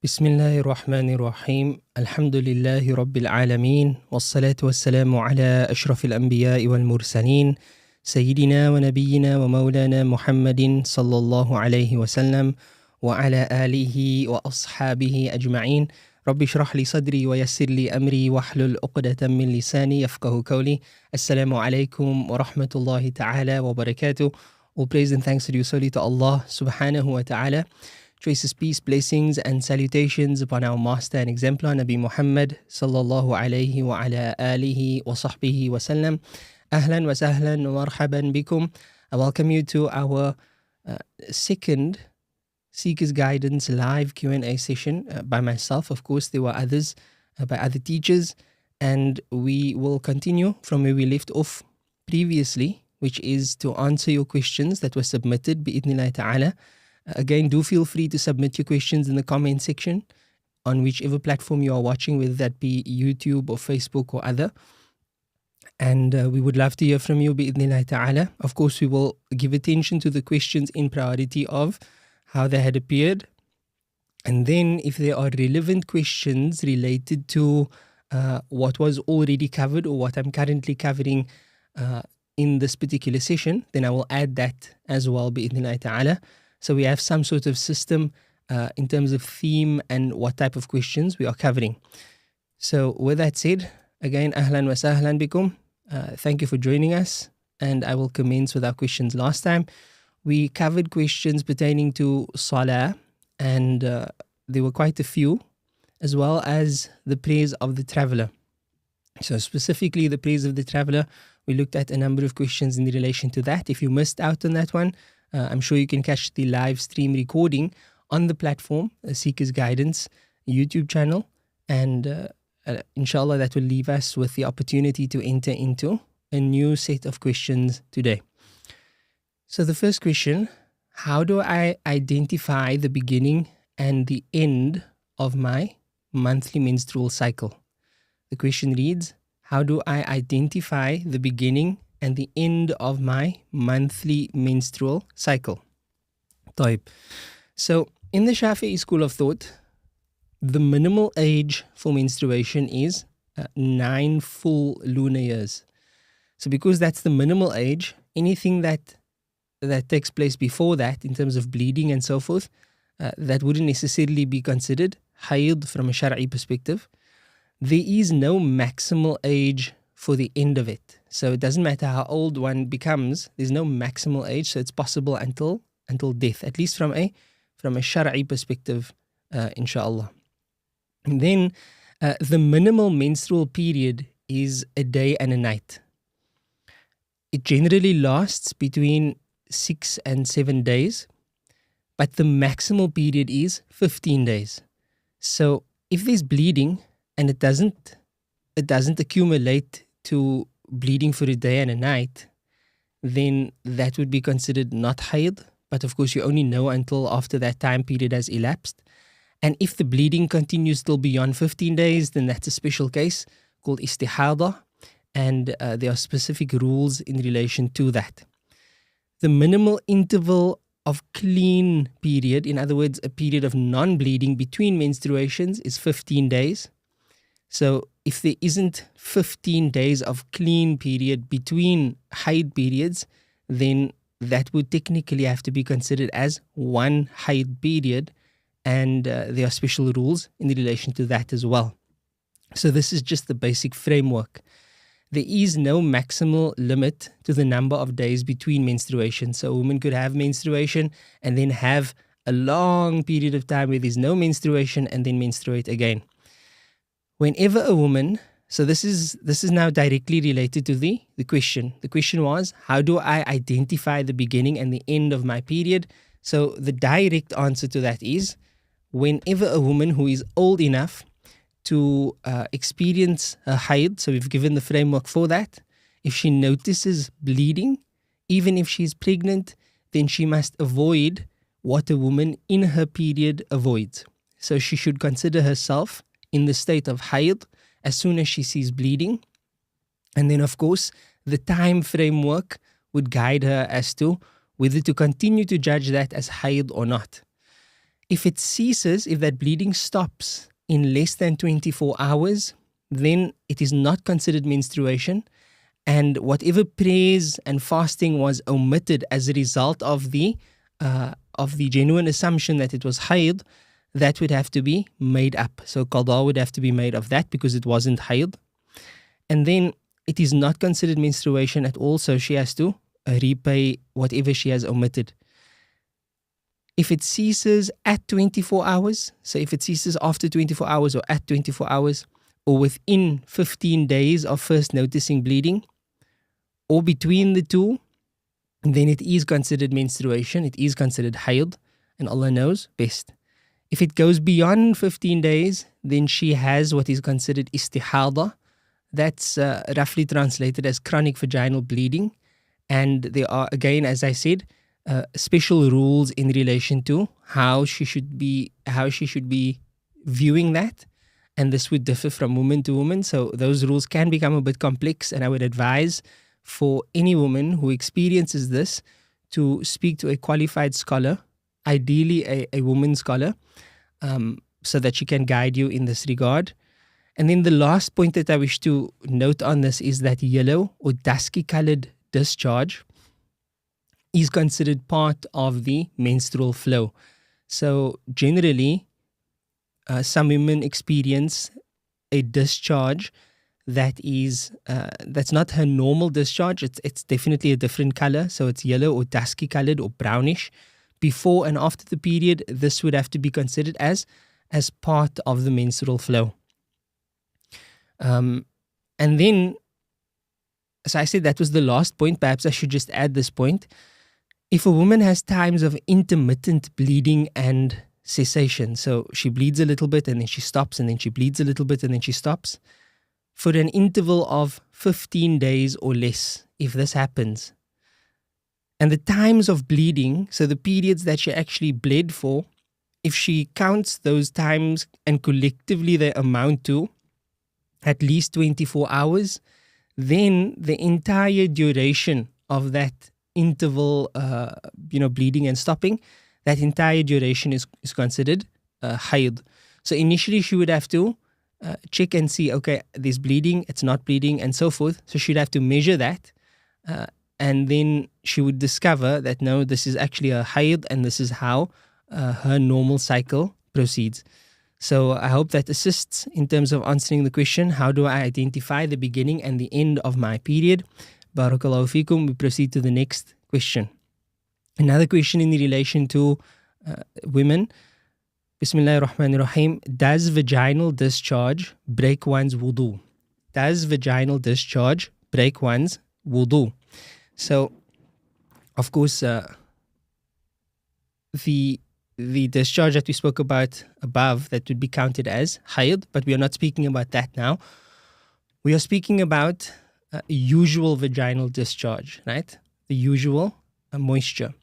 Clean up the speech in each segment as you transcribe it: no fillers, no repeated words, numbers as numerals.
بسم الله الرحمن الرحيم الحمد لله رب العالمين والصلاة والسلام على أشرف الأنبياء والمرسلين سيدنا ونبينا ومولانا محمد صلى الله عليه وسلم وعلى آله وأصحابه أجمعين. رب اشرح لي صدري ويسر لي أمري واحلل عقدة من لساني يفقه قولي. Assalamu alaikum wa rahmatullahi ta'ala wa barakatuh. All praise and thanks are due solely to Allah subhanahu wa ta'ala. Choicest peace, blessings and salutations upon our master and exemplar Nabi Muhammad sallallahu alayhi wa ala alihi wa sahbihi wa sallam. Ahlan wa sahlan wa marhaban bikum. I welcome you to our second Seekers Guidance live Q&A session by myself. Of course, there were others by other teachers, and we will continue from where we left off previously, which is to answer your questions that were submitted bi-idhnillah ta'ala. Again, do feel free to submit your questions in the comment section on whichever platform you are watching, whether that be YouTube or Facebook or other. And we would love to hear from you bi-idhnillah ta'ala. Of course, we will give attention to the questions in priority of how they had appeared. And then if there are relevant questions related to what was already covered or what I'm currently covering in this particular session, then I will add that as well bi-idhnillah ta'ala. So we have some sort of system in terms of theme and what type of questions we are covering. So with that said, again, ahlan wa sahlan bikum. Thank you for joining us. And I will commence with our questions. Last time, we covered questions pertaining to salah, and there were quite a few, as well as the praise of the traveler. So specifically the praise of the traveler, we looked at a number of questions in relation to that. If you missed out on that one, I'm sure you can catch the live stream recording on the platform, Seekers Guidance YouTube channel. And inshallah, that will leave us with the opportunity to enter into a new set of questions today. So the first question, how do I identify the beginning and the end of my monthly menstrual cycle? The question reads, how do I identify the beginning and the end of my monthly menstrual cycle? طيب. So in the Shafi school of thought, the minimal age for menstruation is 9 full lunar years. So because that's the minimal age, anything that takes place before that in terms of bleeding and so forth, that wouldn't necessarily be considered hayd from a Shari'i perspective. There is no maximal age for the end of it. So it doesn't matter how old one becomes, there's no maximal age, so it's possible until death, at least from a Shari'i perspective, inshallah. And then the minimal menstrual period is a day and a night. It generally lasts between 6 and 7 days, but the maximal period is 15 days. So if there's bleeding and it doesn't accumulate to bleeding for a day and a night, then that would be considered not hayd. But of course, you only know until after that time period has elapsed. And if the bleeding continues still beyond 15 days, then that's a special case called istihada. And there are specific rules in relation to that. The minimal interval of clean period, in other words, a period of non-bleeding between menstruations, is 15 days. So if there isn't 15 days of clean period between hayd periods, then that would technically have to be considered as one hayd period, and there are special rules in relation to that as well. So this is just the basic framework. There is no maximal limit to the number of days between menstruation. So a woman could have menstruation and then have a long period of time where there's no menstruation and then menstruate again. Whenever a woman, so this is now directly related to the question. The question was, how do I identify the beginning and the end of my period? So the direct answer to that is, whenever a woman who is old enough to experience a hayd, so we've given the framework for that, if she notices bleeding, even if she's pregnant, then she must avoid what a woman in her period avoids. So she should consider herself in the state of hayd as soon as she sees bleeding. And then, of course, the time framework would guide her as to whether to continue to judge that as hayd or not. If it ceases, if that bleeding stops in less than 24 hours, then it is not considered menstruation. And whatever prayers and fasting was omitted as a result of the genuine assumption that it was hayd, that would have to be made up. So qada would have to be made of that because it wasn't hayd. And then it is not considered menstruation at all, so she has to repay whatever she has omitted. If it ceases at 24 hours, so if it ceases after 24 hours or at 24 hours, or within 15 days of first noticing bleeding, or between the two, then it is considered menstruation, it is considered hayd, and Allah knows best. If it goes beyond 15 days, then she has what is considered istihada. That's roughly translated as chronic vaginal bleeding. And there are, again, as I said, special rules in relation to how she should be viewing that. And this would differ from woman to woman. So those rules can become a bit complex. And I would advise for any woman who experiences this to speak to a qualified scholar, ideally a woman scholar, so that she can guide you in this regard. And then the last point that I wish to note on this is that yellow or dusky colored discharge is considered part of the menstrual flow. So generally, some women experience a discharge that is that's not her normal discharge. It's definitely a different color. So it's yellow or dusky colored or brownish. Before and after the period, this would have to be considered as part of the menstrual flow. And then, so I said that was the last point. Perhaps I should just add this point. If a woman has times of intermittent bleeding and cessation, so she bleeds a little bit and then she stops, and then she bleeds a little bit and then she stops, for an interval of 15 days or less, if this happens, and the times of bleeding, so the periods that she actually bled for, if she counts those times and collectively they amount to at least 24 hours, then the entire duration of that interval, bleeding and stopping, that entire duration is considered hayd. So initially she would have to check and see, okay, there's bleeding, it's not bleeding, and so forth. So she'd have to measure that, and then she would discover that no, this is actually a hayd, and this is how her normal cycle proceeds. So I hope that assists in terms of answering the question, how do I identify the beginning and the end of my period? Barakallahu feekum. We proceed to the next question. Another question in relation to women. Bismillahir Rahmanir Rahim. Does vaginal discharge break one's wudu? Does vaginal discharge break one's wudu? So, of course, the discharge that we spoke about above, that would be counted as hayd, but we are not speaking about that now. We are speaking about usual vaginal discharge, right? The usual moisture.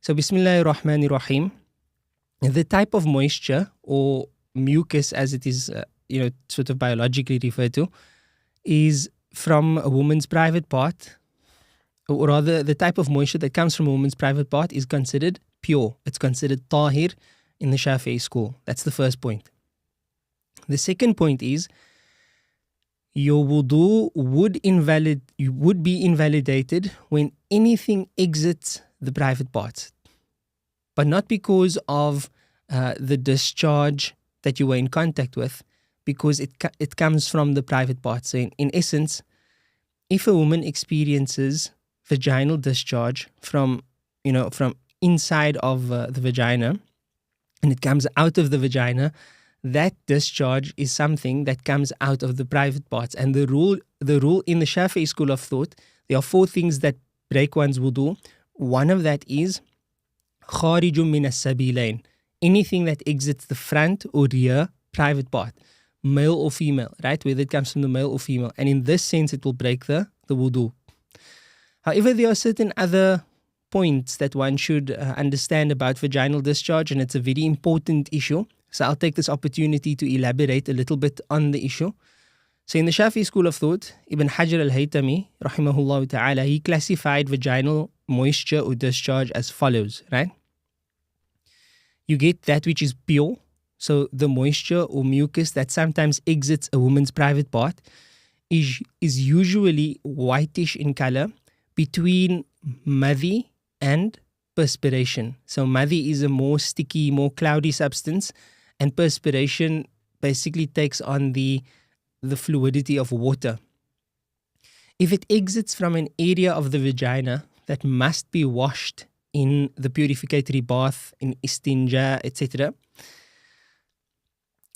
So, Bismillahir Rahmanir Rahim. The type of moisture or mucus, as it is, sort of biologically referred to, is from a woman's private part, or rather, the type of moisture that comes from a woman's private part is considered pure. It's considered tahir in the Shafi school. That's the first point. The second point is your wudu would be invalidated when anything exits the private parts, but not because of the discharge that you were in contact with, because it comes from the private parts. So in essence, if a woman experiences vaginal discharge from inside of the vagina, and it comes out of the vagina, that discharge is something that comes out of the private parts. And the rule in the Shafi school of thought, there are 4 things that break one's wudu. One of that is kharijun min as-sabilain, anything that exits the front or rear private part, male or female, right? Whether it comes from the male or female. And in this sense, it will break the wudu. However, there are certain other points that one should understand about vaginal discharge, and it's a very important issue. So I'll take this opportunity to elaborate a little bit on the issue. So in the Shafi school of thought, Ibn Hajar al-Haytami, rahimahullah ta'ala, he classified vaginal moisture or discharge as follows, right? you get that which is pure. So the moisture or mucus that sometimes exits a woman's private part is usually whitish in color between madhi and perspiration. So madhi is a more sticky, more cloudy substance, and perspiration basically takes on the fluidity of water. If it exits from an area of the vagina that must be washed in the purificatory bath, in istinja, etc.,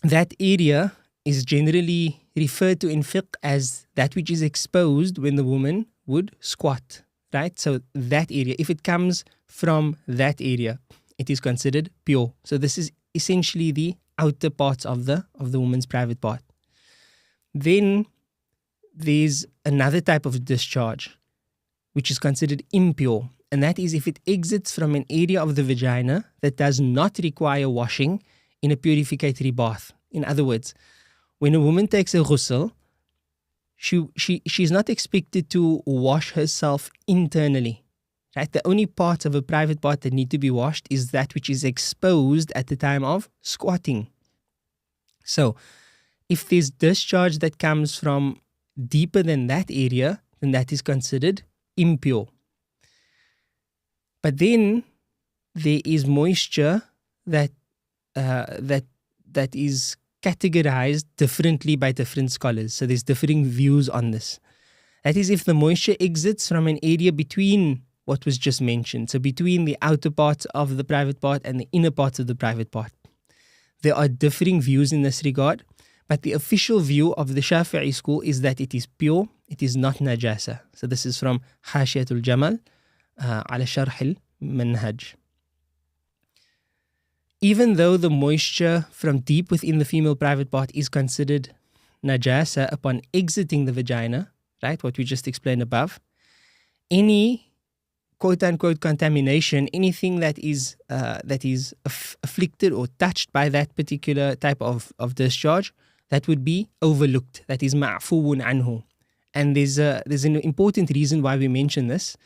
that area is generally referred to in fiqh as that which is exposed when the woman would squat, right? So that area, if it comes from that area, it is considered pure. So this is essentially the outer parts of the woman's private part. Then there's another type of discharge which is considered impure, and that is if it exits from an area of the vagina that does not require washing in a purificatory bath. In other words, when a woman takes a ghusl, she's not expected to wash herself internally, right? The only parts of a private part that need to be washed is that which is exposed at the time of squatting. So if there's discharge that comes from deeper than that area, then that is considered impure. But then there is moisture that is categorized differently by different scholars. So there's differing views on this. That is, if the moisture exits from an area between what was just mentioned, so between the outer parts of the private part and the inner parts of the private part. There are differing views in this regard, but the official view of the Shafi'i school is that it is pure, it is not najasa. So this is from Hashiyatul Jamal ala Sharh al-Manhaj. Even though the moisture from deep within the female private part is considered najasa upon exiting the vagina, right, what we just explained above, any quote-unquote contamination, anything that is afflicted or touched by that particular type of discharge, that would be overlooked. That is ma'fuun anhu. And there's an important reason why we mention this.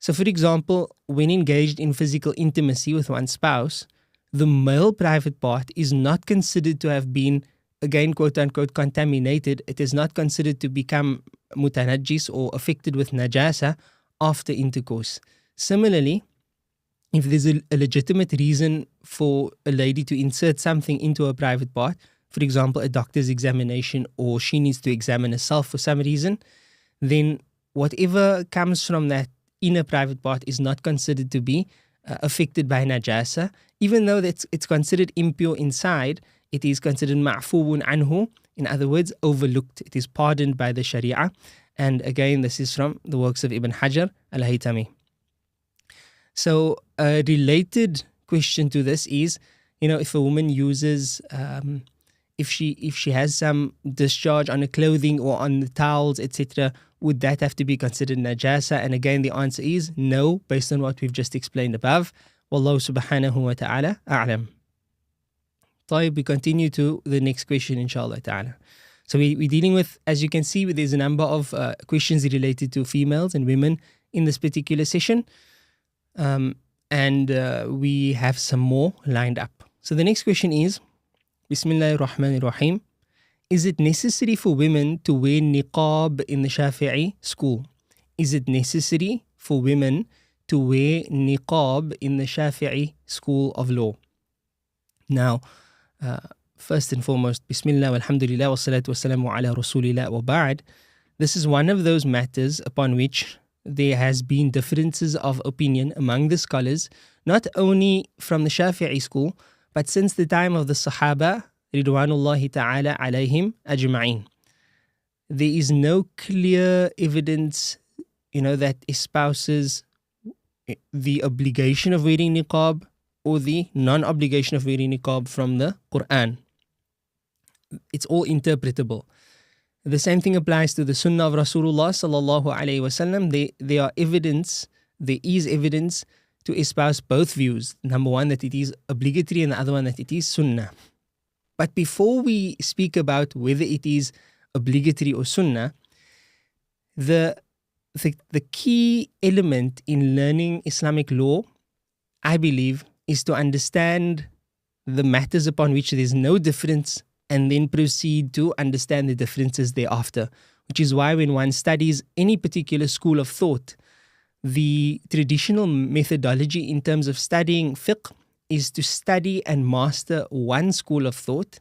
So for example, when engaged in physical intimacy with one's spouse, the male private part is not considered to have been, again, quote-unquote, contaminated. It is not considered to become mutanajjis or affected with najasa after intercourse. Similarly, if there's a legitimate reason for a lady to insert something into her private part, for example, a doctor's examination, or she needs to examine herself for some reason, then whatever comes from that inner private part is not considered to be affected by najasa. Even though it's considered impure inside, it is considered ma'fuun anhu, in other words, overlooked. It is pardoned by the Sharia. And again, this is from the works of Ibn Hajar al-Haytami. So a related question to this is, if a woman uses, if she has some discharge on her clothing or on the towels, etc., would that have to be considered najasa? And again, the answer is no, based on what we've just explained above. Wallahu subhanahu wa ta'ala a'lam. طيب, we continue to the next question, inshallah ta'ala. So we're dealing with, as you can see, there's a number of questions related to females and women in this particular session. And we have some more lined up. So the next question is, Bismillahir Rahmanir Rahim. Is it necessary for women to wear niqab in the Shafi'i school? Is it necessary for women to wear niqab in the Shafi'i school of law? Now, first and foremost, Bismillah, walhamdulillah, wassalatu wassalamu ala rasulillah wa ba'd. This is one of those matters upon which there has been differences of opinion among the scholars, not only from the Shafi'i school, but since the time of the Sahaba, Ridwanullahi ta'ala alayhim ajma'in. There is no clear evidence, that espouses the obligation of wearing niqab or the non-obligation of wearing niqab from the Quran. It's all interpretable. The same thing applies to the Sunnah of Rasulullah sallallahu alayhi wasallam. There is evidence to espouse both views. Number one, that it is obligatory, and the other one, that it is Sunnah. But before we speak about whether it is obligatory or Sunnah, the key element in learning Islamic law, I believe, is to understand the matters upon which there's no difference and then proceed to understand the differences thereafter, which is why when one studies any particular school of thought, the traditional methodology in terms of studying fiqh is to study and master one school of thought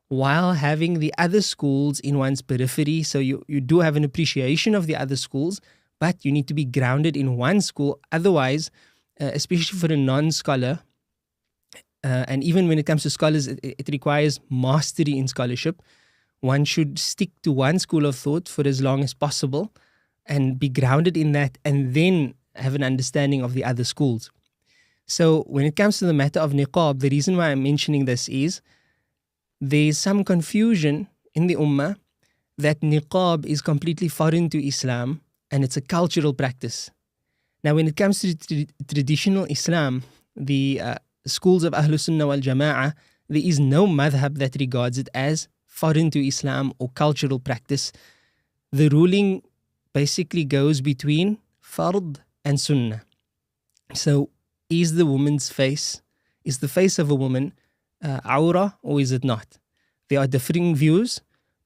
while having the other schools in one's periphery. So you do have an appreciation of the other schools, but you need to be grounded in one school. Otherwise, especially for a non-scholar, and even when it comes to scholars, it requires mastery in scholarship. One should stick to one school of thought for as long as possible and be grounded in that, and then have an understanding of the other schools. So when it comes to the matter of niqab, the reason why I'm mentioning this is there's some confusion in the ummah that niqab is completely foreign to Islam and it's a cultural practice. Now, when it comes to traditional Islam, the schools of Ahlus Sunnah wal Jama'ah, there is no madhab that regards it as foreign to Islam or cultural practice. The ruling basically goes between fard and sunnah. So, is the woman's face, is the face of a woman awra or is it not? There are differing views,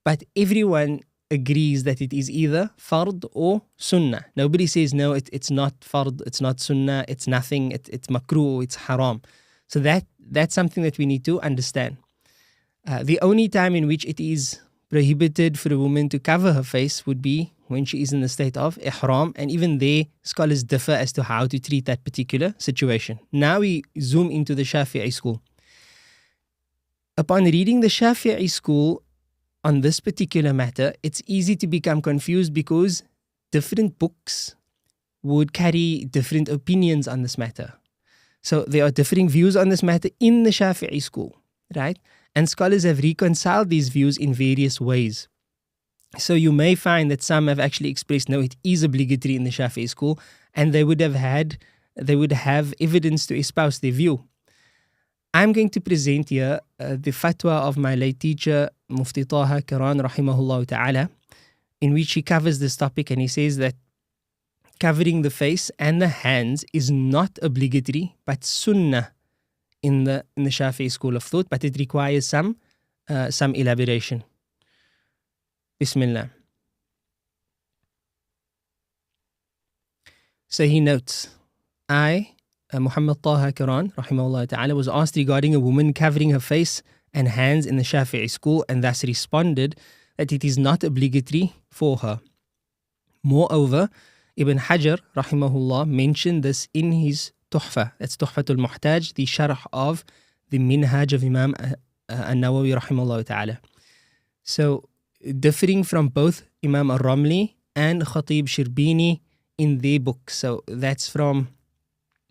but everyone agrees that it is either fard or sunnah. Nobody says, no, it's not fard, it's not sunnah, it's nothing, it's makruh, it's haram. So that's something that we need to understand. The only time in which it is prohibited for a woman to cover her face would be when she is in the state of ihram, and even there, scholars differ as to how to treat that particular situation. Now we zoom into the Shafi'i school. Upon reading the Shafi'i school on this particular matter, it's easy to become confused because different books would carry different opinions on this matter. So there are differing views on this matter in the Shafi'i school, right? And scholars have reconciled these views in various ways. So you may find that some have actually expressed, no, it is obligatory in the Shafi'i school, and they would have evidence to espouse their view. I'm going to present here the fatwa of my late teacher, Mufti Taha Karan, rahimahullah ta'ala, in which he covers this topic, and he says that covering the face and the hands is not obligatory, but sunnah in the Shafi'i school of thought, but it requires some elaboration. Bismillah. So he notes, Muhammad Taha Karan, rahimahullah ta'ala, was asked regarding a woman covering her face and hands in the Shafi'i school, and thus responded that it is not obligatory for her. Moreover, Ibn Hajar, rahimahullah, mentioned this in his Tuhfa, that's Tuhfatul Muhtaj, the sharh of the Minhaj of Imam An-Nawawi, rahimahullah ta'ala. So, differing from both Imam Al-Ramli and Khatib Shirbini in their books. So, that's from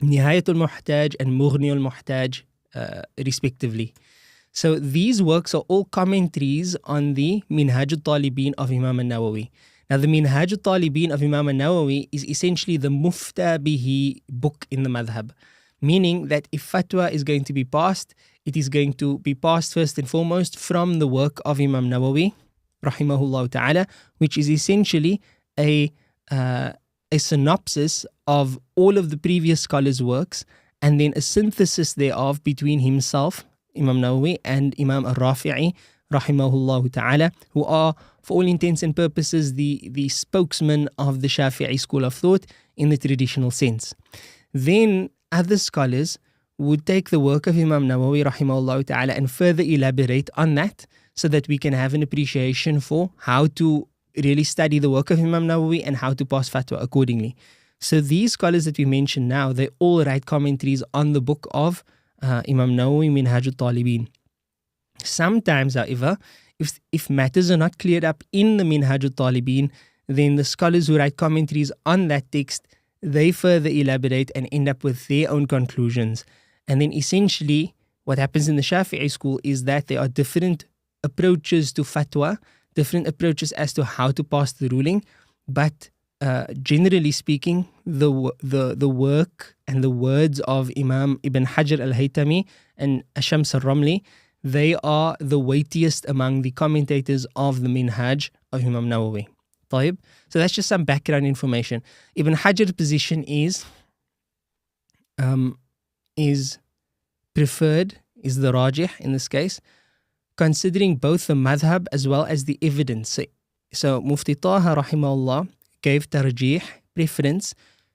Nihayatul Muhtaj and Mughni al-Muhtaj, respectively. So, these works are all commentaries on the Minhaj al-Talibin of Imam An-Nawawi. Now, the Minhaj al-Talibin of Imam An-Nawawi is essentially the Mufta Bihi book in the madhab, meaning that if fatwa is going to be passed, it is going to be passed first and foremost from the work of Imam Nawawi, rahimahullah ta'ala, which is essentially a synopsis of all of the previous scholars' works, and then a synthesis thereof between himself, Imam Nawawi, and Imam Al-Rafi'i, rahimahullah ta'ala, who are, for all intents and purposes, the spokesman of the Shafi'i school of thought in the traditional sense. Then other scholars would take the work of Imam Nawawi, rahimahullah ta'ala, and further elaborate on that so that we can have an appreciation for how to really study the work of Imam Nawawi and how to pass fatwa accordingly. So these scholars that we mentioned now, they all write commentaries on the book of Imam Nawawi, Minhaj al-Talibin. Sometimes, however, if matters are not cleared up in the Minhaj al-Talibin, then the scholars who write commentaries on that text, they further elaborate and end up with their own conclusions. And then essentially, what happens in the Shafi'i school is that there are different approaches to fatwa, different approaches as to how to pass the ruling, but generally speaking, the work and the words of Imam Ibn Hajar al-Haytami and Ashams al-Ramli, they are the weightiest among the commentators of the Minhaj of Imam Nawawi. طيب. So that's just some background information. Ibn Hajar's position is preferred, is the rajih in this case, considering both the madhab as well as the evidence. So Mufti Taha rahimahullah gave tarjih, preference,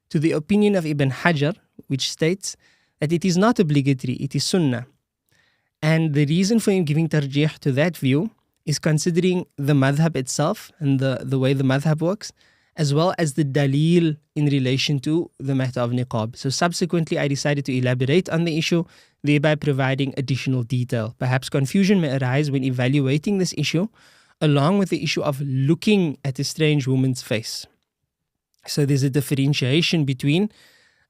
to the opinion of Ibn Hajar, which states that it is not obligatory, it is sunnah. And the reason for him giving tarjih to that view is considering the madhab itself and the way the madhab works, as well as the dalil in relation to the matter of niqab. So subsequently, I decided to elaborate on the issue, thereby providing additional detail. Perhaps confusion may arise when evaluating this issue, along with the issue of looking at a strange woman's face. So there's a differentiation between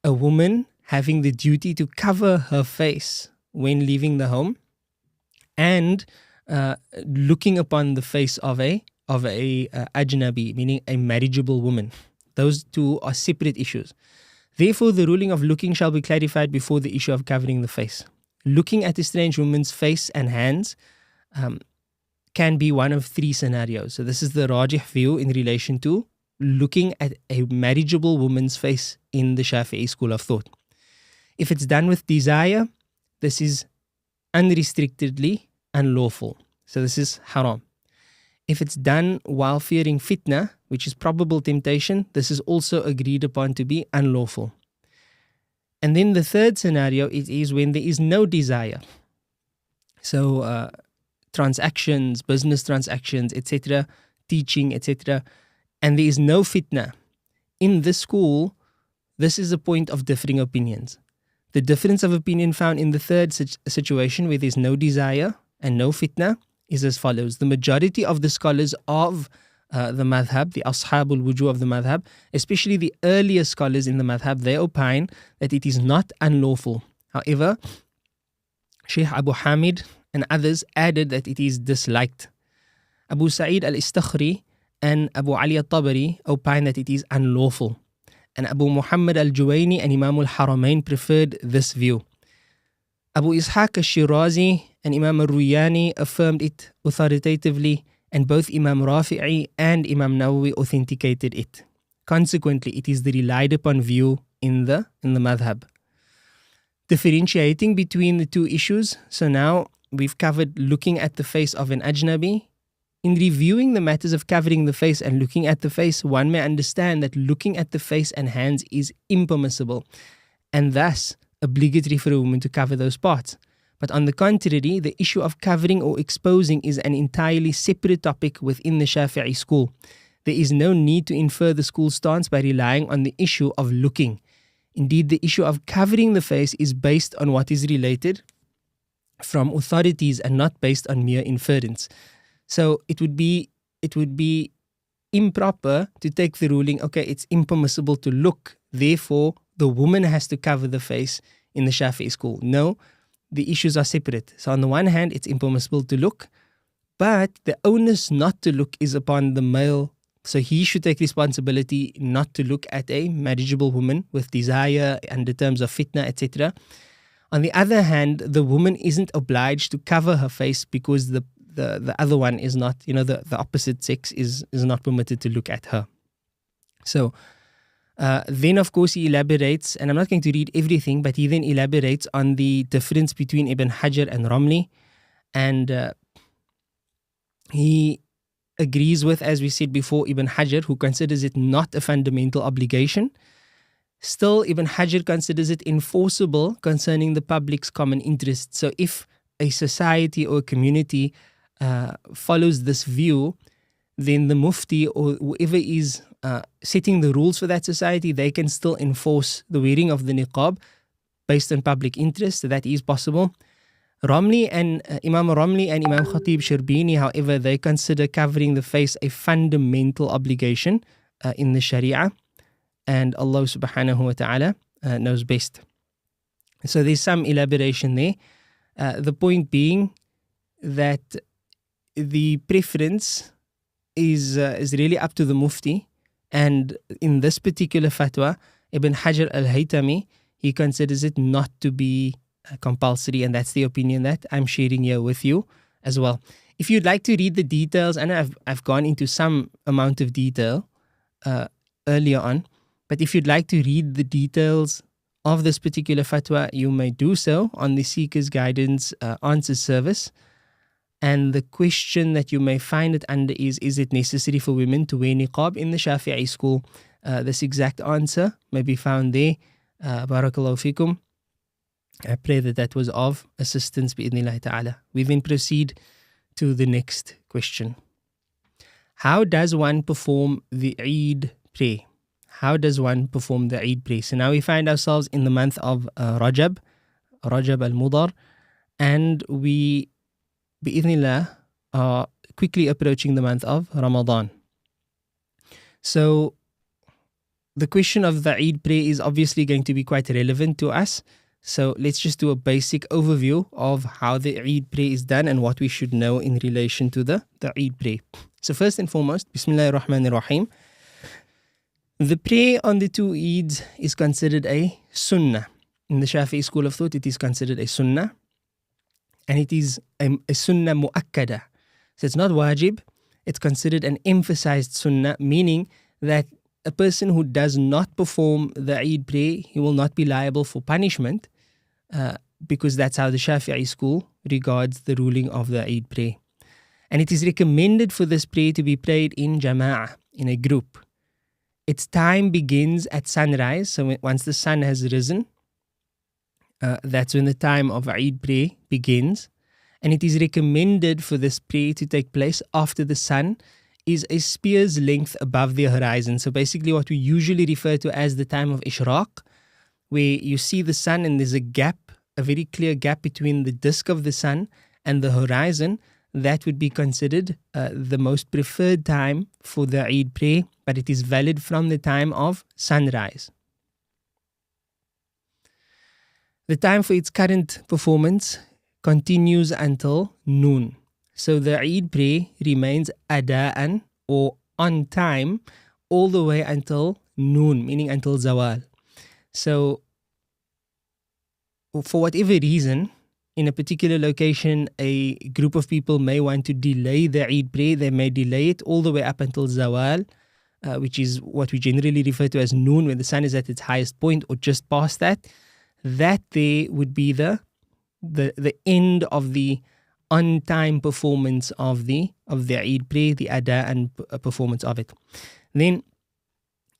a woman having the duty to cover her face when leaving the home and looking upon the face of a ajnabi, meaning a marriageable woman. Those two are separate issues. Therefore, the ruling of looking shall be clarified before the issue of covering the face. Looking at a strange woman's face and hands can be one of three scenarios. So this is the rajih view in relation to looking at a marriageable woman's face in the Shafi'i school of thought. If it's done with desire, this is unrestrictedly unlawful. So this is haram. If it's done while fearing fitna, which is probable temptation, this is also agreed upon to be unlawful. And then the third scenario is when there is no desire. So transactions, business transactions, etc., teaching, etc., and there is no fitna. In this school, this is a point of differing opinions. The difference of opinion found in the third situation where there is no desire and no fitna is as follows. The majority of the scholars of the madhab, the ashabul wujuh of the madhab, especially the earlier scholars in the madhab, they opine that it is not unlawful. However, Shaykh Abu Hamid and others added that it is disliked. Abu Sa'id al-Istakhri and Abu Ali al-Tabari opine that it is unlawful. And Abu Muhammad al-Juwayni and Imam al-Haramain preferred this view. Abu Ishaq al-Shirazi and Imam al-Ruyani affirmed it authoritatively, and both Imam Rafi'i and Imam Nawawi authenticated it. Consequently, it is the relied upon view in the madhab. Differentiating between the two issues, so now we've covered looking at the face of an ajnabi. In reviewing the matters of covering the face and looking at the face, one may understand that looking at the face and hands is impermissible, and thus obligatory for a woman to cover those parts. But on the contrary, the issue of covering or exposing is an entirely separate topic within the Shafi'i school. There is no need to infer the school stance by relying on the issue of looking. Indeed, the issue of covering the face is based on what is related from authorities and not based on mere inference. So it would be improper to take the ruling, okay, it's impermissible to look, therefore the woman has to cover the face in the Shafi'i school. No, the issues are separate. So on the one hand, it's impermissible to look, but the onus not to look is upon the male. So he should take responsibility not to look at a marriageable woman with desire under terms of fitna, etc. On the other hand, the woman isn't obliged to cover her face because the other one is not, the opposite sex is not permitted to look at her. So then, of course, he elaborates, and I'm not going to read everything, but he then elaborates on the difference between Ibn Hajar and Ramli. And he agrees with, as we said before, Ibn Hajar, who considers it not a fundamental obligation. Still, Ibn Hajar considers it enforceable concerning the public's common interest. So if a society or a community follows this view, then the mufti or whoever is setting the rules for that society, they can still enforce the wearing of the niqab based on public interest. So that is possible. Ramli and Imam Ramli and Imam Khatib Shirbini, however, they consider covering the face a fundamental obligation in the Sharia, and Allah subhanahu wa ta'ala knows best. So there's some elaboration there. The point being that the preference is really up to the mufti, and in this particular fatwa, Ibn Hajar al-Haytami, he considers it not to be compulsory, and that's the opinion that I'm sharing here with you as well. If you'd like to read the details, and I've gone into some amount of detail earlier on, but if you'd like to read the details of this particular fatwa, you may do so on the Seekers Guidance Answers service. And the question that you may find it under is it necessary for women to wear niqab in the Shafi'i school? This exact answer may be found there. Barakallahu fikum. I pray that was of assistance bi'idhnillahi ta'ala. We then proceed to the next question. How does one perform the Eid prayer? How does one perform the Eid prayer? So now we find ourselves in the month of Rajab al-Mudar, and we, bi'idhnillah, are quickly approaching the month of Ramadan. So the question of the Eid prayer is obviously going to be quite relevant to us. So let's just do a basic overview of how the Eid prayer is done and what we should know in relation to the Eid prayer. So first and foremost, Bismillahir Rahmanir Rahim. The prayer on the two Eids is considered a sunnah. In the Shafi school of thought, it is considered a sunnah. And it is a sunnah mu'akkada. So it's not wajib. It's considered an emphasized sunnah, meaning that a person who does not perform the Eid prayer, he will not be liable for punishment, because that's how the Shafi'i school regards the ruling of the Eid prayer. And it is recommended for this prayer to be prayed in jama'ah, in a group. Its time begins at sunrise, so once the sun has risen, that's when the time of Eid prayer begins. And it is recommended for this prayer to take place after the sun is a spear's length above the horizon. So basically what we usually refer to as the time of Ishraq, where you see the sun and there's a gap, a very clear gap between the disk of the sun and the horizon. That would be considered the most preferred time for the Eid prayer, but it is valid from the time of sunrise. The time for its current performance continues until noon. So the Eid prayer remains ada'an, or on time, all the way until noon, meaning until zawal. So for whatever reason, in a particular location, a group of people may want to delay the Eid prayer. They may delay it all the way up until zawal, which is what we generally refer to as noon, when the sun is at its highest point, or just past that. That there would be the end of the on-time performance of the Eid prayer, the ada and performance of it. Then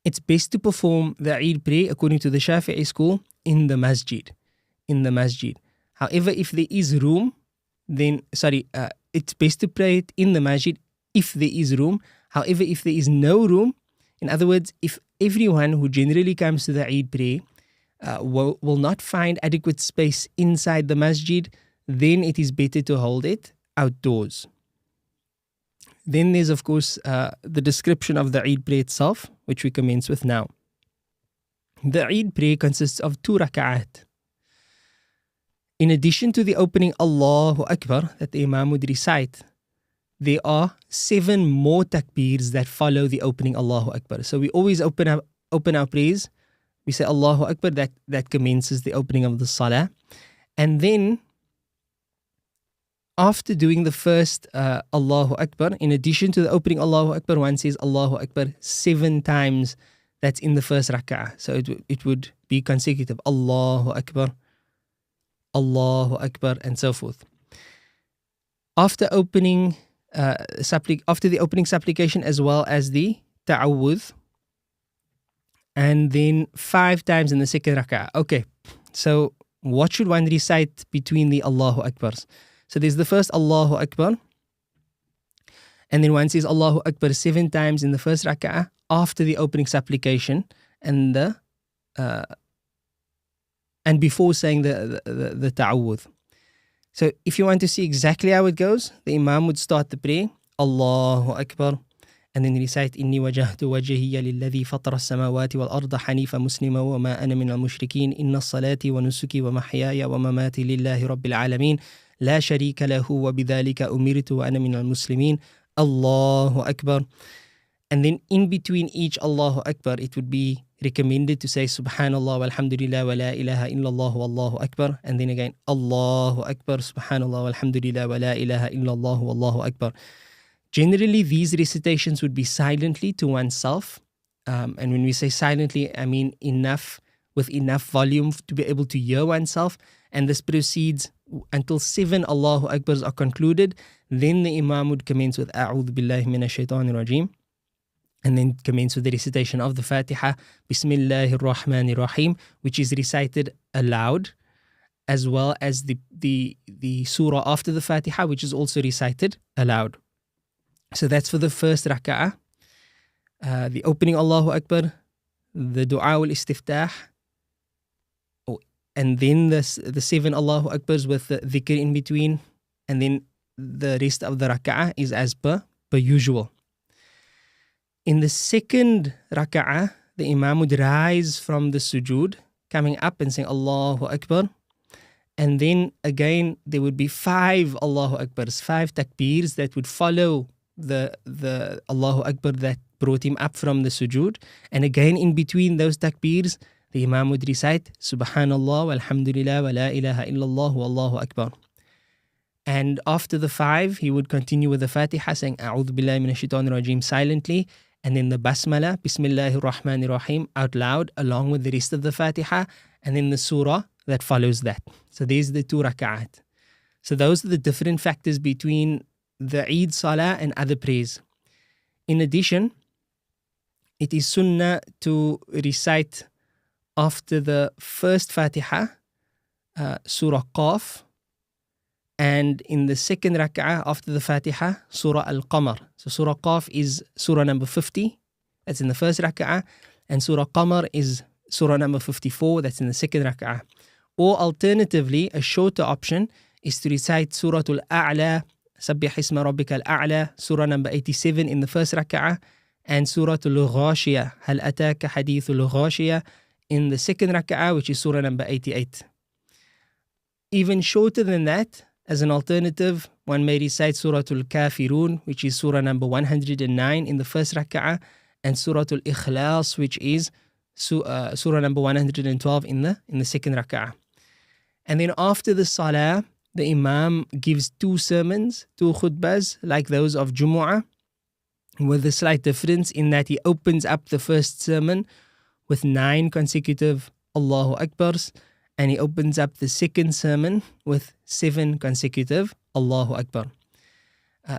it's best to perform the Eid prayer according to the Shafi'i school in the masjid. However, if there is room, then it's best to pray it in the masjid if there is room. However, if there is no room, in other words, if everyone who generally comes to the Eid prayer will not find adequate space inside the masjid, then it is better to hold it outdoors. Then there's, of course, the description of the Eid prayer itself, which we commence with now. The Eid prayer consists of 2 raka'at. In addition to the opening Allahu Akbar that the Imam would recite, there are 7 more takbeers that follow the opening Allahu Akbar. So we always open our prayers. We say Allahu Akbar, that commences the opening of the salah. And then after doing the first Allahu Akbar, in addition to the opening Allahu Akbar, one says Allahu Akbar 7 times. That's in the first rak'ah. So it would be consecutive. Allahu Akbar, Allahu Akbar, and so forth. After the opening supplication, as well as the ta'awudh, and then 5 times in the second rak'ah. Okay, so what should one recite between the Allahu Akbars? So there's the first Allahu Akbar, and then one says Allahu Akbar 7 times in the first rak'ah after the opening supplication, and before saying the ta'awudh. So if you want to see exactly how it goes, the Imam would start the prayer, Allahu Akbar, and then recite إني وجهت وجهي للذي فطر السماوات والأرض حنيفا مسلما وما أنا من المشركين إن الصلاة ونسكي ومحياي ومماتي لله رب العالمين لا شريك له وبذلك أمرت وأنا من المسلمين الله أكبر. And then in between each Allahu Akbar, it would be recommended to say Subhanallah walhamdulillah wa la ilaha illallah wallahu akbar. And then again Allahu Akbar, Subhanallah walhamdulillah wa la ilaha illallah wallahu akbar. Generally, these recitations would be silently to oneself. And when we say silently, I mean enough with enough volume to be able to hear oneself. And this proceeds until 7 Allahu Akbars are concluded. Then the Imam would commence with A'udhu Billahi Minash Shaitanir Rajeem, and then commence with the recitation of the Fatiha, Bismillahir Rahmanir Rahim, which is recited aloud, as well as the surah after the Fatiha, which is also recited aloud. So that's for the first raka'ah. The opening Allahu Akbar, the Dua al-Istiftah, and then the 7 Allahu Akbars with the dhikr in between, and then the rest of the raka'ah is as per usual. In the second raka'ah, the Imam would rise from the sujood, coming up and saying Allahu Akbar. And then again, there would be 5 Allahu Akbars, 5 takbeers that would follow the Allahu Akbar that brought him up from the sujood. And again, in between those takbeers, the Imam would recite Subhanallah, walhamdulillah, wa la ilaha illallah, wallahu Akbar. And after the 5, he would continue with the Fatiha, saying A'udhu Billahi Minash Shaitanir Rajeem silently, and then the Basmala, Bismillahir Rahmanir Rahim, out loud, along with the rest of the Fatiha, and then the surah that follows that. So there's the 2 raka'at. So those are the different factors between the Eid Salah and other prayers. In addition, it is sunnah to recite after the first Fatiha, Surah Qaf, and in the second rak'ah after the Fatiha, Surah Al-Qamar. So Surah Qaf is Surah number 50, that's in the first rak'ah, and Surah Qamar is Surah number 54, that's in the second rak'ah. Or alternatively, a shorter option is to recite Surah Al-A'la, Sabbih Isma Rabbika Al-A'la, Surah number 87 in the first rak'ah, and Surah Al-Ghashiyah, Hal Ataka Hadith Al-Ghashiyah, in the second rak'ah, which is Surah number 88. Even shorter than that, as an alternative, one may recite Surah Al-Kafirun, which is Surah number 109 in the first rak'ah, and Surah Al-Ikhlas, which is Surah number 112 in the second rak'ah. And then after the Salah, the Imam gives 2 sermons, 2 khutbahs, like those of Jumu'ah, with a slight difference in that he opens up the first sermon with 9 consecutive Allahu Akbars, and he opens up the second sermon with 7 consecutive Allahu Akbar.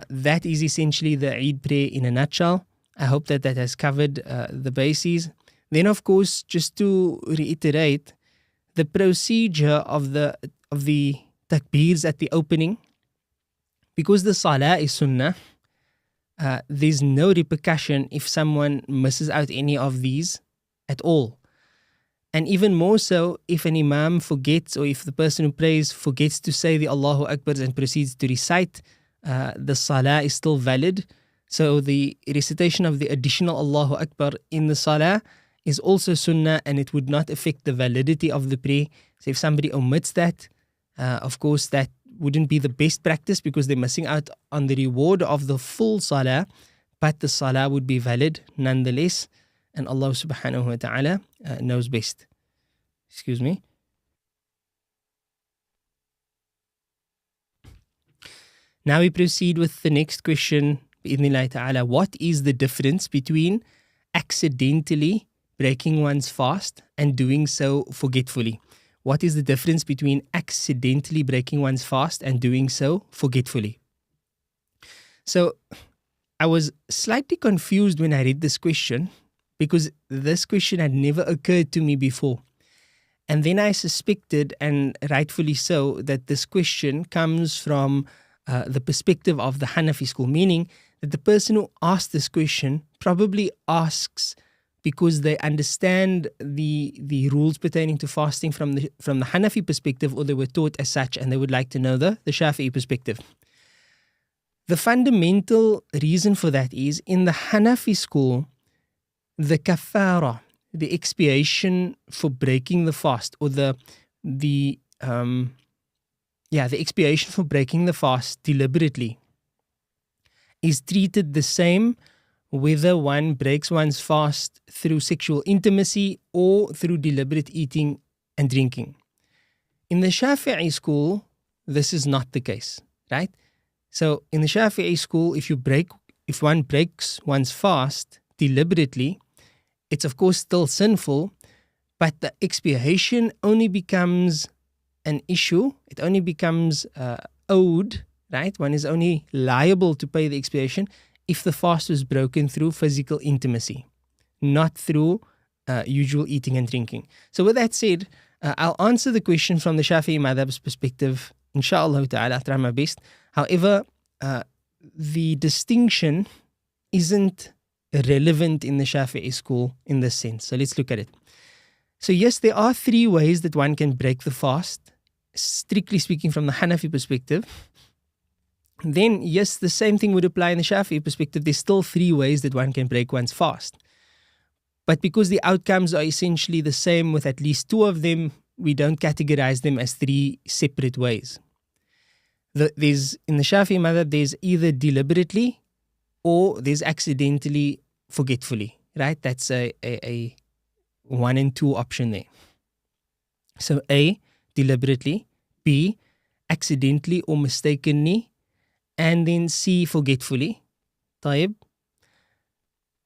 That is essentially the Eid prayer in a nutshell. I hope that has covered the bases. Then, of course, just to reiterate, the procedure of the takbeers at the opening, because the Salah is sunnah, there's no repercussion if someone misses out any of these at all. And even more so, if an Imam forgets, or if the person who prays forgets to say the Allahu Akbars and proceeds to recite, the Salah is still valid. So the recitation of the additional Allahu Akbar in the Salah is also sunnah, and it would not affect the validity of the prayer. So if somebody omits that, of course that wouldn't be the best practice, because they're missing out on the reward of the full Salah, but the Salah would be valid nonetheless. And Allah subhanahu wa ta'ala knows best. Excuse me. Now we proceed with the next question. Bi'idhnillahi ta'ala. What is the difference between accidentally breaking one's fast and doing so forgetfully? What is the difference between accidentally breaking one's fast and doing so forgetfully? So I was slightly confused when I read this question, because this question had never occurred to me before. And then I suspected, and rightfully so, that this question comes from the perspective of the Hanafi school, meaning that the person who asked this question probably asks because they understand the rules pertaining to fasting from the Hanafi perspective, or they were taught as such, and they would like to know the Shafi'i perspective. The fundamental reason for that is, in the Hanafi school, the kafara, the expiation for breaking the fast, or the expiation for breaking the fast deliberately, is treated the same whether one breaks one's fast through sexual intimacy or through deliberate eating and drinking. In the Shafi'i school, this is not the case, right? So in the Shafi'i school, if one breaks one's fast deliberately, it's of course still sinful, But the expiation only becomes an issue. It only becomes owed, right? One is only liable to pay the expiation if the fast was broken through physical intimacy, not through usual eating and drinking. So with that said, I'll answer the question from the Shafi'i madhab's perspective, inshallah ta'ala. I'll try my best. However, the distinction isn't relevant in the Shafi'i school in this sense. So let's look at it. So yes, there are 3 ways that one can break the fast, strictly speaking from the Hanafi perspective. Then yes, the same thing would apply in the Shafi'i perspective. There's still 3 ways that one can break one's fast. But because the outcomes are essentially the same with at least 2 of them, we don't categorize them as 3 separate ways. There's in the Shafi'i madhab, there's either deliberately or there's accidentally, forgetfully, right? That's a 1 and 2 option there. So A, deliberately, B, accidentally or mistakenly, and then C, forgetfully. طيب.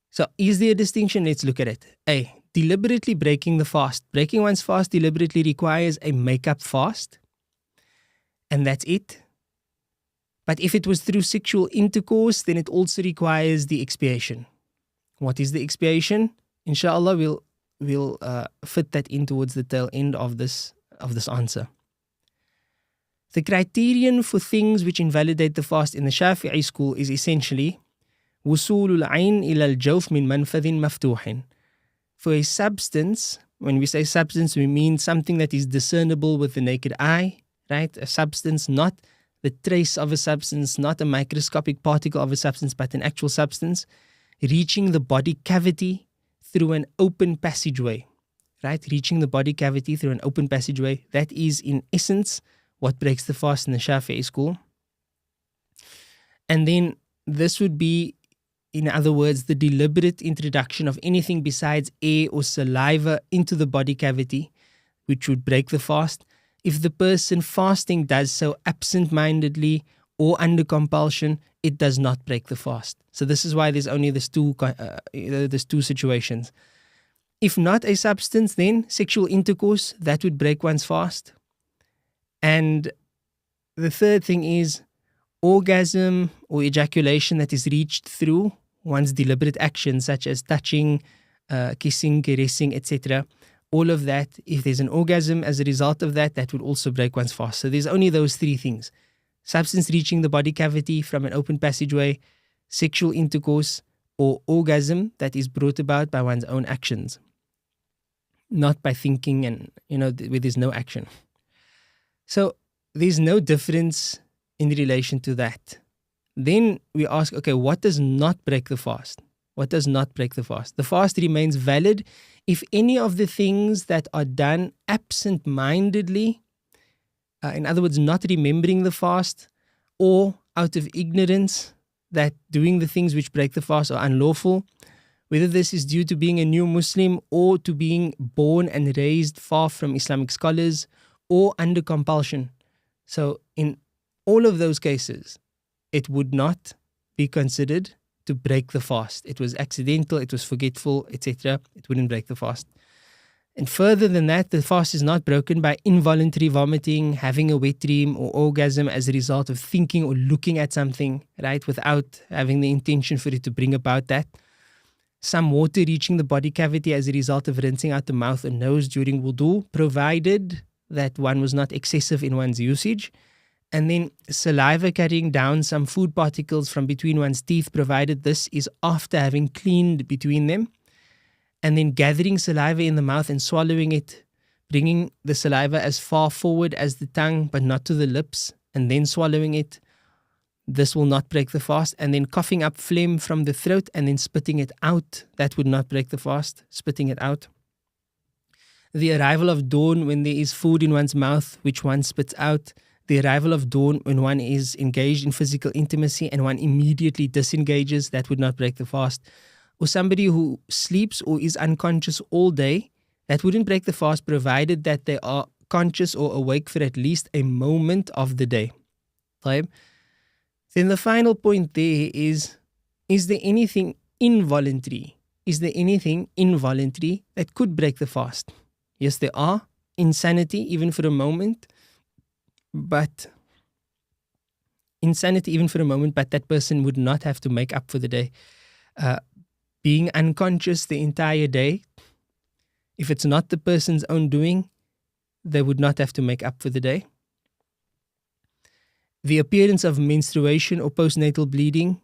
So is there a distinction? Let's look at it. A, deliberately breaking the fast. Breaking one's fast deliberately requires a make-up fast, and that's it. But if it was through sexual intercourse, then it also requires the expiation. What is the expiation? Inshallah, we'll fit that in towards the tail end of this answer. The criterion for things which invalidate the fast in the Shafi'i school is essentially وصول العين إلى الجوف من منفذ مفتوح. For a substance, when we say substance, we mean something that is discernible with the naked eye, right? A substance, not the trace of a substance, not a microscopic particle of a substance, but an actual substance, reaching the body cavity through an open passageway, right? Reaching the body cavity through an open passageway. That is, in essence, what breaks the fast in the Shafi'i school. And then this would be, in other words, the deliberate introduction of anything besides air or saliva into the body cavity, which would break the fast. If the person fasting does so absent-mindedly or under compulsion, it does not break the fast. So this is why there's only there's two situations. If not a substance, then sexual intercourse, that would break one's fast. And the third thing is orgasm or ejaculation that is reached through one's deliberate actions, such as touching, kissing, caressing, etc. All of that, if there's an orgasm as a result of that, that would also break one's fast. So there's only those 3 things. Substance reaching the body cavity from an open passageway, sexual intercourse, or orgasm that is brought about by one's own actions. Not by thinking and, where there's no action. So there's no difference in relation to that. Then we ask, okay, what does not break the fast? What does not break the fast? The fast remains valid if any of the things that are done absent-mindedly, in other words, not remembering the fast, or out of ignorance that doing the things which break the fast are unlawful, whether this is due to being a new Muslim or to being born and raised far from Islamic scholars or under compulsion. So in all of those cases, it would not be considered to break the fast. It was accidental, it was forgetful, etc. It wouldn't break the fast. And further than that, the fast is not broken by involuntary vomiting, having a wet dream or orgasm as a result of thinking or looking at something, right, without having the intention for it to bring about that. Some water reaching the body cavity as a result of rinsing out the mouth and nose during wudu, provided that one was not excessive in one's usage. And then saliva carrying down some food particles from between one's teeth, provided this is after having cleaned between them. And then gathering saliva in the mouth and swallowing it, bringing the saliva as far forward as the tongue but not to the lips, and then swallowing it. This will not break the fast. And then coughing up phlegm from the throat and then spitting it out. That would not break the fast, spitting it out. The arrival of dawn when there is food in one's mouth, which one spits out. The arrival of dawn when one is engaged in physical intimacy and one immediately disengages, that would not break the fast. Or somebody who sleeps or is unconscious all day, that wouldn't break the fast, provided that they are conscious or awake for at least a moment of the day. Right? Then the final point there is there anything involuntary? Is there anything involuntary that could break the fast? Yes, there are insanity even for a moment, but that person would not have to make up for the day. Being unconscious the entire day, if it's not the person's own doing, they would not have to make up for the day. The appearance of menstruation or postnatal bleeding,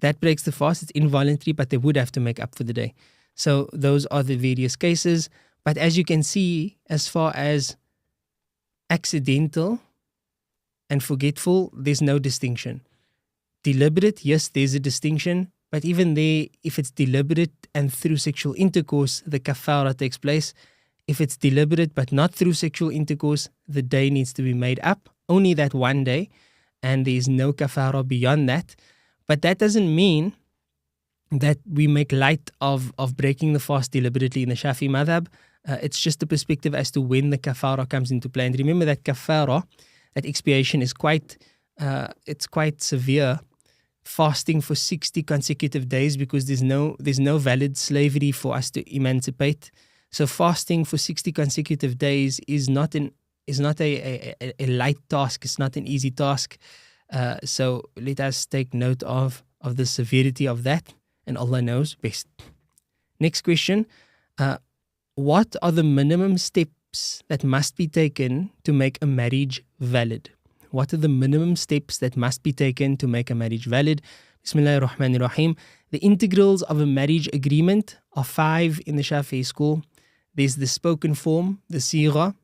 that breaks the fast. It's involuntary, but they would have to make up for the day. So those are the various cases. But as you can see, as far as accidental and forgetful, there's no distinction. Deliberate, yes, there's a distinction. But even there, if it's deliberate and through sexual intercourse, the kafara takes place. If it's deliberate but not through sexual intercourse, the day needs to be made up. Only that one day. And there's no kafara beyond that. But that doesn't mean that we make light of breaking the fast deliberately in the Shafi madhab. It's just a perspective as to when the kafara comes into play. And remember that kafara, that expiation is quite severe. Fasting for 60 consecutive days, because there's no valid slavery for us to emancipate. So fasting for 60 consecutive days is not a light task. It's not an easy task. So let us take note of the severity of that, and Allah knows best. Next question. What are the minimum steps that must be taken to make a marriage valid? What are the minimum steps that must be taken to make a marriage valid? Bismillahir Rahmanir Rahim. The integrals of a marriage agreement are 5 in the Shafi'i school. There's the spoken form, the sigha,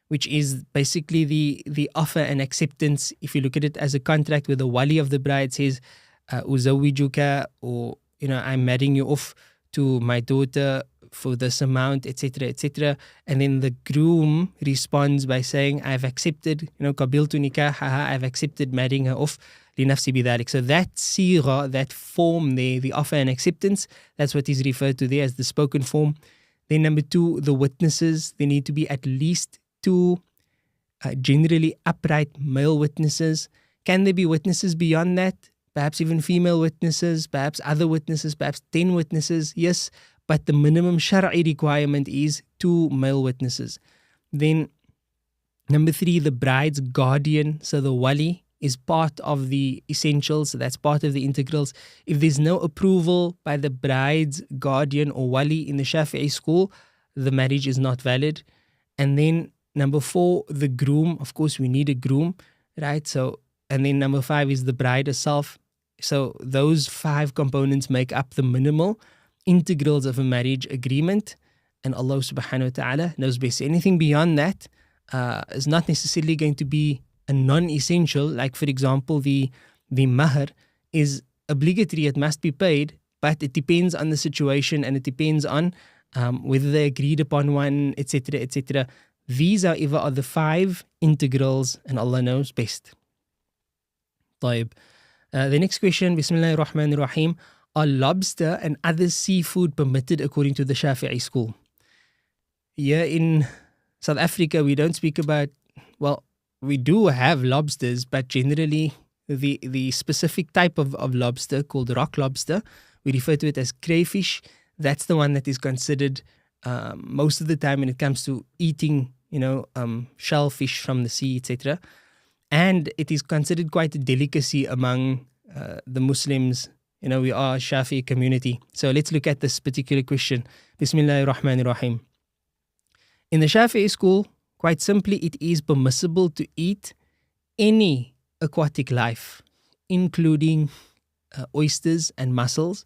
which is basically the offer and acceptance. If you look at it as a contract where the wali of the bride says, uzawijuka, or I'm marrying you off to my daughter for this amount, etc., etc. And then the groom responds by saying, I've accepted, qabiltu nikahaha, I've accepted marrying her off, li nafsi bidhalik. So that sigha, that form there, the offer and acceptance, that's what is referred to there as the spoken form. Then number 2, the witnesses. There need to be at least 2 generally upright male witnesses. Can there be witnesses beyond that? Perhaps even female witnesses, perhaps other witnesses, perhaps 10 witnesses. Yes, but the minimum shar'i requirement is 2 male witnesses. Then number 3, the bride's guardian. So the wali is part of the essentials. So that's part of the integrals. If there's no approval by the bride's guardian or wali in the Shafi'i school, the marriage is not valid. And then number 4, the groom. Of course, we need a groom, right? So, and then number 5 is the bride herself. So those 5 components make up the minimal integrals of a marriage agreement, and Allah subhanahu wa ta'ala knows best. Anything beyond that is not necessarily going to be a non-essential. Like, for example, the mahr is obligatory, it must be paid, but it depends on the situation, and it depends on whether they agreed upon one, etc., etc. These, however, are the 5 integrals, and Allah knows best. طيب. The next question, Bismillahir Rahmanir Rahim. Are lobster and other seafood permitted according to the Shafi'i school? Here in South Africa, we don't speak about, well, we do have lobsters, but generally the specific type of lobster called rock lobster, we refer to it as crayfish. That's the one that is considered most of the time when it comes to eating, shellfish from the sea, etc. And it is considered quite a delicacy among the Muslims. We are a Shafi community. So let's look at this particular question. Bismillahir Rahmanir Rahim. In the Shafi'i school, quite simply, it is permissible to eat any aquatic life, including oysters and mussels.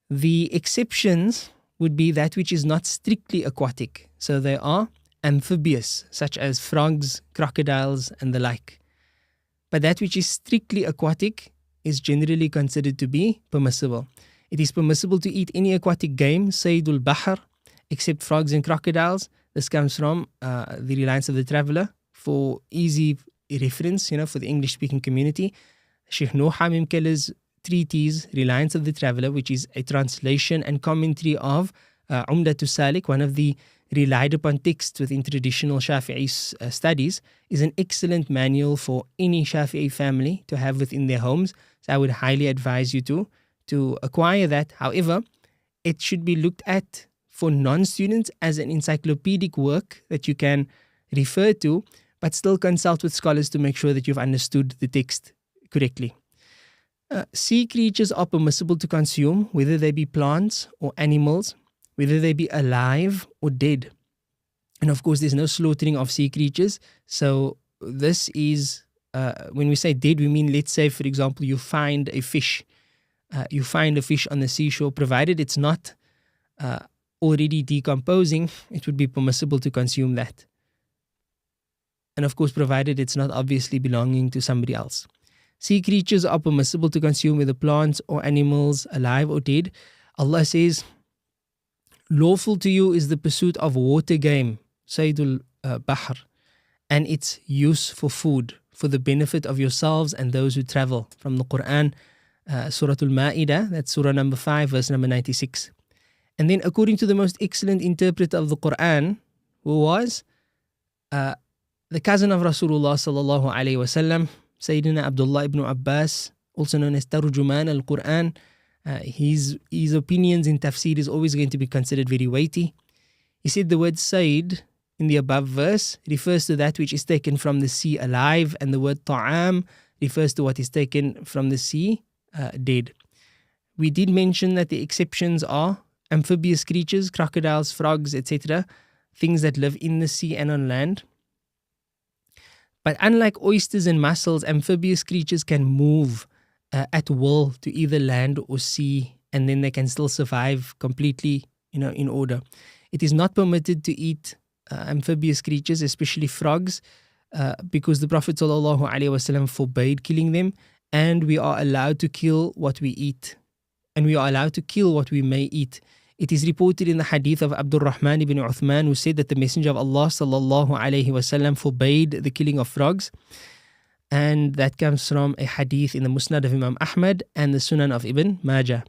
The exceptions would be that which is not strictly aquatic. So they are amphibious, such as frogs, crocodiles, and the like. But that which is strictly aquatic is generally considered to be permissible. It is permissible to eat any aquatic game, Saydul Bahr, except frogs and crocodiles. This comes from the Reliance of the Traveller. For easy reference, for the English-speaking community, Sheikh Noor Hamim Keller's treatise, Reliance of the Traveller, which is a translation and commentary of Umdatus Salik, one of the relied upon texts within traditional Shafi'i studies, is an excellent manual for any Shafi'i family to have within their homes. So I would highly advise you to acquire that. However, it should be looked at for non-students as an encyclopedic work that you can refer to, but still consult with scholars to make sure that you've understood the text correctly. Sea creatures are permissible to consume, whether they be plants or animals, whether they be alive or dead. And of course, there's no slaughtering of sea creatures. So this is, when we say dead, we mean, let's say, for example, you find a fish. You find a fish on the seashore, provided it's not already decomposing, it would be permissible to consume that. And of course, provided it's not obviously belonging to somebody else. Sea creatures are permissible to consume, whether plants or animals, alive or dead. Allah says, lawful to you is the pursuit of water game, Saydul Bahr, and its use for food, for the benefit of yourselves and those who travel. From the Quran, Surah Al-Ma'idah, that's Surah number 5, verse number 96. And then according to the most excellent interpreter of the Quran, who was the cousin of Rasulullah sallallahu alayhi wasallam, Sayyidina Abdullah ibn Abbas, also known as Tarjuman al-Quran. His opinions in tafsir is always going to be considered very weighty. He said the word Sayd in the above verse refers to that which is taken from the sea alive, and the word ta'am refers to what is taken from the sea dead. We did mention that the exceptions are amphibious creatures, crocodiles, frogs, etc., things that live in the sea and on land. But unlike oysters and mussels, amphibious creatures can move at will to either land or sea, and then they can still survive completely, in order. It is not permitted to eat amphibious creatures, especially frogs, because the Prophet ﷺ forbade killing them, and we are allowed to kill what we eat, and we are allowed to kill what we may eat. It is reported in the hadith of Abdul Rahman ibn Uthman, who said that the Messenger of Allah ﷺ forbade the killing of frogs, and that comes from a hadith in the Musnad of Imam Ahmad and the Sunan of Ibn Majah.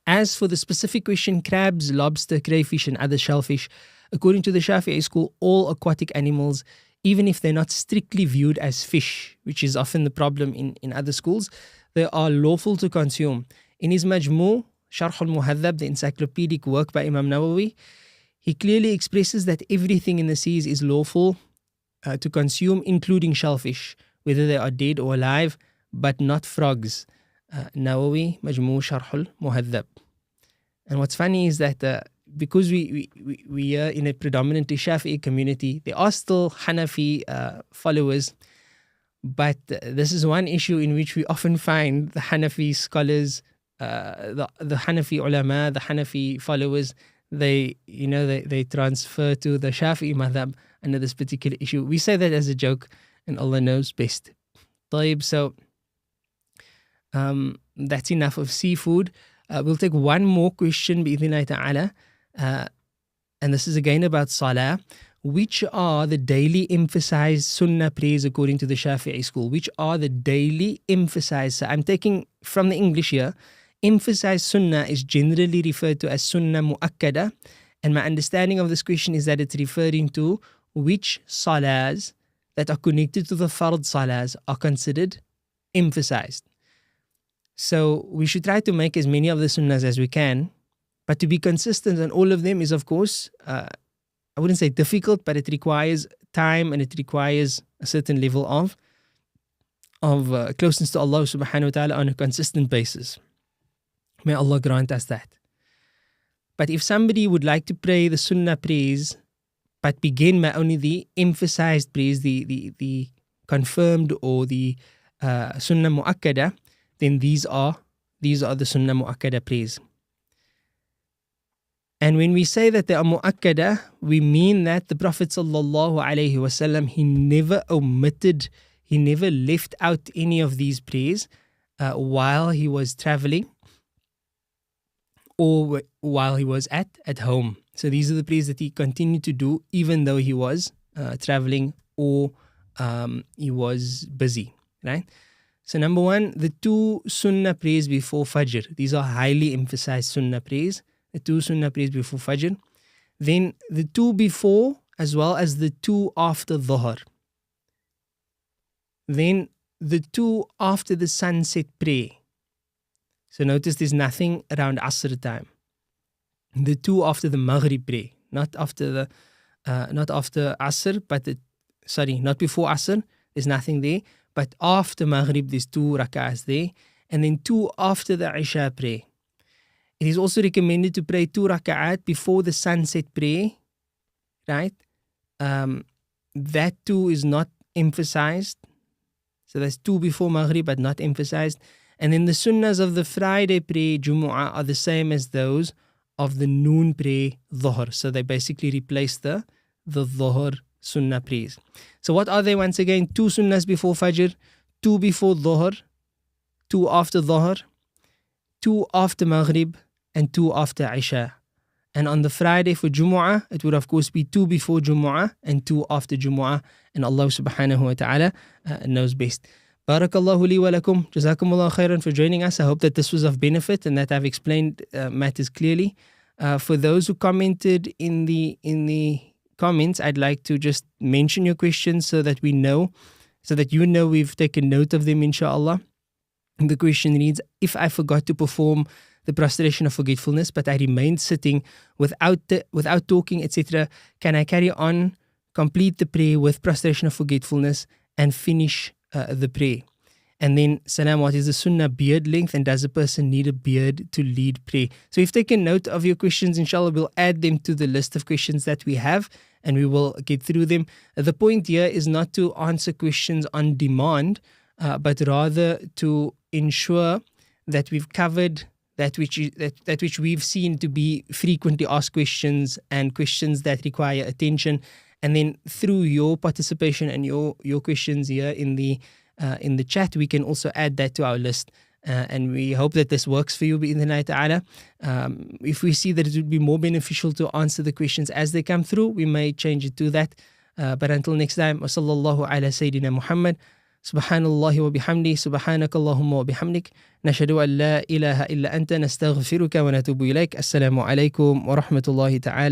As for the specific question, crabs, lobster, crayfish, and other shellfish, according to the Shafi school, all aquatic animals, even if they're not strictly viewed as fish, which is often the problem in other schools, they are lawful to consume. In his Majmu', Sharh al-Muhadhab, the encyclopedic work by Imam Nawawi, he clearly expresses that everything in the seas is lawful to consume, including shellfish, whether they are dead or alive, but not frogs. Nawawi, Majmu' Sharh al-Muhadhab. And what's funny is that because we are in a predominantly Shafi'i community, there are still Hanafi followers, but this is one issue in which we often find the Hanafi scholars, the Hanafi ulama, the Hanafi followers, they transfer to the Shafi'i madhab under this particular issue. We say that as a joke, and Allah knows best. طيب, so that's enough of seafood. We'll take one more question, bi'idhnillahi ta'ala, and this is again about salah. Which are the daily emphasized sunnah prayers according to the Shafi'i school? Which are the daily emphasized? So I'm taking from the English here. Emphasized sunnah is generally referred to as sunnah mu'akkada, and my understanding of this question is that it's referring to which salahs that are connected to the fard salahs are considered emphasized. So we should try to make as many of the sunnahs as we can, but to be consistent on all of them is, of course, I wouldn't say difficult, but it requires time and it requires a certain level of closeness to Allah subhanahu wa ta'ala on a consistent basis. May Allah grant us that. But if somebody would like to pray the sunnah prayers, but begin by only the emphasized prayers, the confirmed or the sunnah mu'akkada, then these are the sunnah mu'akkada prayers. And when we say that they are mu'akkada, we mean that the Prophet sallallahu alaihi wasallam, he never omitted, he never left out any of these prayers while he was traveling or while he was at home. So these are the prayers that he continued to do even though he was traveling or he was busy, right? So number one, the two sunnah prayers before Fajr. These are highly emphasized sunnah prayers. The two sunnah prayers before Fajr. Then the two before as well as the two after Dhuhr. Then the two after the sunset prayer. So notice there's nothing around Asr time. the two after the Maghrib prayer, not after Asr, not before Asr, there's nothing there, but after Maghrib there's 2 rak'ahs there, and then 2 after the Isha prayer. It is also recommended to pray 2 rak'at before the sunset prayer, right? That 2 is not emphasized. So that's 2 before Maghrib but not emphasized. And then the sunnahs of the Friday prayer, Jumu'ah, are the same as those of the noon prayer, Dhuhr. So they basically replace the Dhuhr sunnah prayers. So what are they once again? 2 sunnahs before Fajr, 2 before Dhuhr, 2 after Dhuhr, 2 after Maghrib, and 2 after Isha. And on the Friday for Jumu'ah, it would of course be 2 before Jumu'ah and 2 after Jumu'ah. And Allah subhanahu wa ta'ala knows best. Barakallahu li wa lakum. Jazakumullah khairan for joining us. I hope that this was of benefit and that I've explained matters clearly. For those who commented in the comments, I'd like to just mention your questions so that we know, so that you know we've taken note of them, inshallah. The question reads, if I forgot to perform the prostration of forgetfulness, but I remained sitting without talking, etc., can I carry on, complete the prayer with prostration of forgetfulness and finish the prayer? And then, Salam, what is the sunnah beard length, and does a person need a beard to lead prayer? So we've taken note of your questions. Inshallah, we'll add them to the list of questions that we have and we will get through them. The point here is not to answer questions on demand, but rather to ensure that we've covered that which we've seen to be frequently asked questions and questions that require attention. And then through your participation and your questions here in the chat, we can also add that to our list. And we hope that this works for you, bi'idhnillahi ta'ala. If we see that it would be more beneficial to answer the questions as they come through, we may change it to that. But until next time, wa sallallahu ala Sayyidina Muhammad. Subhanallahi wa bihamdi, subhanakallahumma wa bihamdik, nashhadu an la ilaha illa anta, nastaghfiruka wa natubu ilayk. Assalamu alaikum wa rahmatullahi ta'ala.